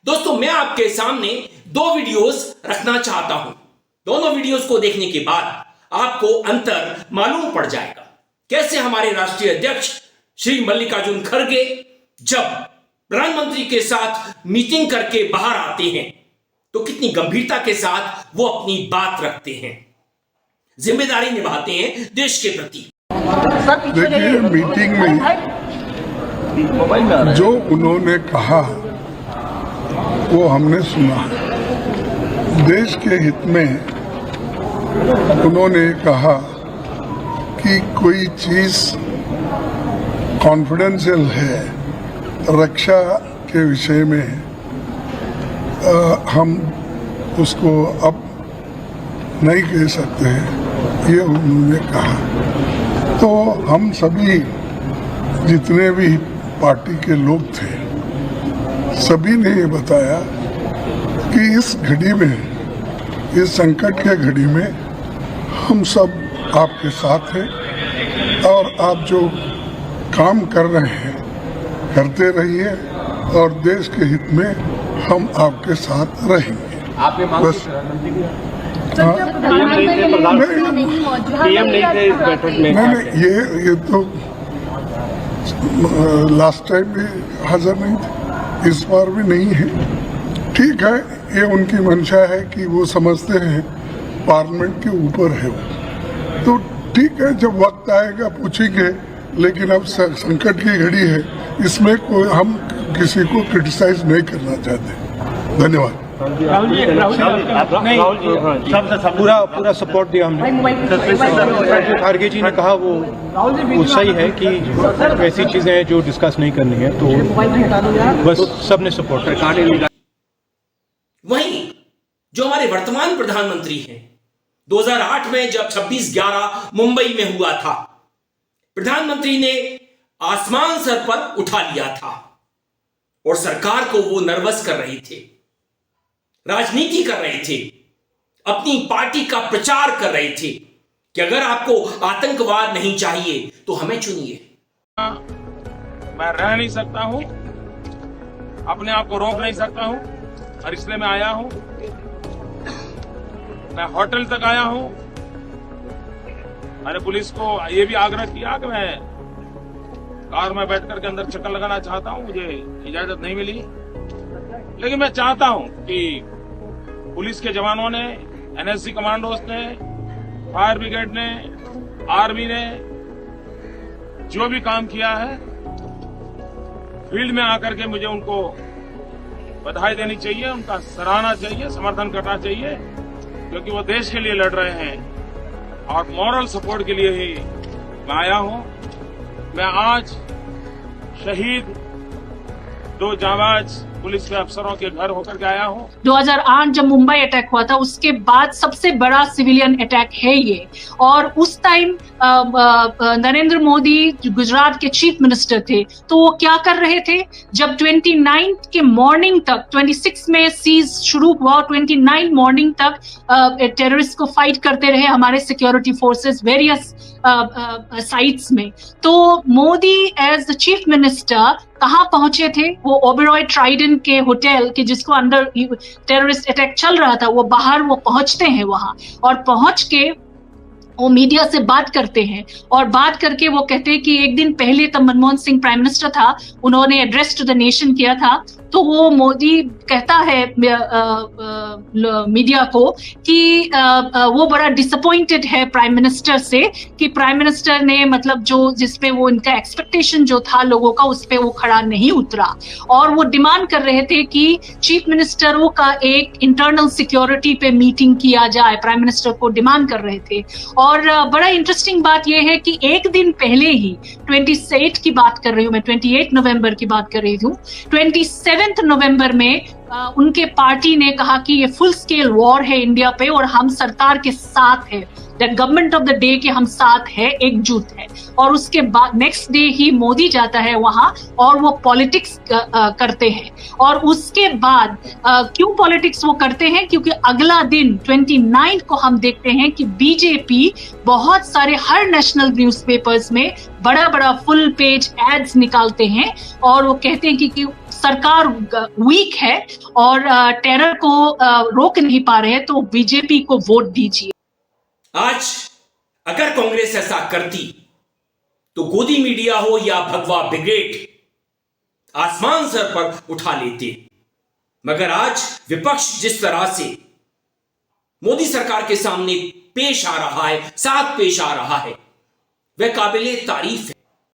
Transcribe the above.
दोस्तों मैं आपके सामने दो वीडियोस रखना चाहता हूं। दोनों वीडियोस को देखने के बाद आपको अंतर मालूम पड़ जाएगा। कैसे हमारे राष्ट्रीय अध्यक्ष श्री मल्लिकार्जुन खड़गे जब प्रधानमंत्री के साथ मीटिंग करके बाहर आते हैं तो कितनी गंभीरता के साथ वो अपनी बात रखते हैं, जिम्मेदारी निभाते हैं देश के प्रति। देखिए, मीटिंग में जो उन्होंने कहा वो हमने सुना। देश के हित में उन्होंने कहा कि कोई चीज कॉन्फिडेंशियल है रक्षा के विषय में, हम उसको अब नहीं कह सकते हैं, ये उन्होंने कहा। तो हम सभी जितने भी पार्टी के लोग थे सभी ने ये बताया कि इस घड़ी में, इस संकट के घड़ी में हम सब आपके साथ हैं और आप जो काम कर रहे हैं करते रहिए और देश के हित में हम आपके साथ रहेंगे। बस नहीं, ये तो लास्ट टाइम भी हाजिर नहीं थे, इस बार भी नहीं है। ठीक है, ये उनकी मंशा है कि वो समझते हैं पार्लियामेंट के ऊपर है वो, तो ठीक है, जब वक्त आएगा पूछेंगे। लेकिन अब संकट की घड़ी है, इसमें कोई हम किसी को क्रिटिसाइज नहीं करना चाहते। धन्यवाद। पूरा सपोर्ट दिया हमने। खड़गे जी ने कहा वो सही है कि ऐसी चीजें जो डिस्कस नहीं करनी है, तो बस सबने सपोर्ट किया। वहीं जो हमारे वर्तमान प्रधानमंत्री हैं, 2008 में जब 26/11 मुंबई में हुआ था, प्रधानमंत्री ने आसमान सर पर उठा लिया था और सरकार को वो नर्वस कर रहे थे, राजनीति कर रहे थे, अपनी पार्टी का प्रचार कर रहे थे कि अगर आपको आतंकवाद नहीं चाहिए तो हमें चुनिए। मैं रह नहीं सकता हूं, अपने आप को रोक नहीं सकता हूं और इसलिए मैं आया हूं। मैं होटल तक आया हूं। मैंने पुलिस को ये भी आग्रह किया कि मैं कार में बैठ करके अंदर चक्कर लगाना चाहता हूं, मुझे इजाजत नहीं मिली। लेकिन मैं चाहता हूं कि पुलिस के जवानों ने, एनएसजी कमांडोज ने, फायर ब्रिगेड ने, आर्मी ने जो भी काम किया है, फील्ड में आकर के मुझे उनको बधाई देनी चाहिए, उनका सराहना चाहिए, समर्थन करना चाहिए, क्योंकि वो देश के लिए लड़ रहे हैं और मॉरल सपोर्ट के लिए ही मैं आया हूं। मैं आज शहीद 2 जाबाज पुलिस के अफसरों के घर होकर के आया हूँ। 2008 जब मुंबई अटैक हुआ था, उसके बाद सबसे बड़ा सिविलियन अटैक है ये। और उस टाइम नरेंद्र मोदी गुजरात के चीफ मिनिस्टर थे, तो वो क्या कर रहे थे? जब 29 के मॉर्निंग तक, 26 में सीज शुरू हुआ, 29 मॉर्निंग तक टेररिस्ट को फाइट करते रहे हमारे सिक्योरिटी फोर्सेस वेरियस साइट्स में। तो Modi as the chief minister कहाँ पहुंचे थे? वो ओबेरॉय ट्राइडेंट के होटल के जिसको अंदर टेररिस्ट अटैक चल रहा था, वो बाहर वो पहुंचते हैं वहां, और पहुंच के वो मीडिया से बात करते हैं और बात करके वो कहते हैं कि एक दिन पहले तब मनमोहन सिंह प्राइम मिनिस्टर था, उन्होंने एड्रेस टू द नेशन किया था। तो वो मोदी कहता है मीडिया को कि वो बड़ा डिसअपॉइंटेड है प्राइम मिनिस्टर से कि प्राइम मिनिस्टर ने मतलब जो जिसपे वो इनका एक्सपेक्टेशन जो था लोगों का, उस पे वो खड़ा नहीं उतरा। और वो डिमांड कर रहे थे कि चीफ मिनिस्टरों का एक इंटरनल सिक्योरिटी पे मीटिंग किया जाए, प्राइम मिनिस्टर को डिमांड कर रहे थे। और बड़ा इंटरेस्टिंग बात यह है कि एक दिन पहले ही 28 की बात कर रही हूँ मैं, 28 नवंबर की बात कर रही हूँ, 27 नवंबर में उनके पार्टी ने कहा कि ये फुल स्केल वॉर है इंडिया पे और हम सरकार के साथ है, that government of the day के हम साथ है, एकजुट है। और उसके बाद नेक्स्ट डे ही मोदी जाता है वहां और वो पॉलिटिक्स करते हैं। और उसके बाद क्यों पॉलिटिक्स वो करते हैं? क्योंकि अगला दिन 29 को हम देखते हैं कि बीजेपी बहुत सारे हर नेशनल न्यूज़पेपर्स में बड़ा बड़ा फुल पेज एड्स निकालते हैं और वो कहते हैं कि सरकार वीक है और टेरर को रोक नहीं पा रहे हैं, तो बीजेपी को वोट दीजिए। आज अगर कांग्रेस ऐसा करती तो गोदी मीडिया हो या भगवा ब्रिगेड आसमान सर पर उठा लेते, मगर आज विपक्ष जिस तरह से मोदी सरकार के सामने पेश आ रहा है, साथ पेश आ रहा है, वह काबिले तारीफ है।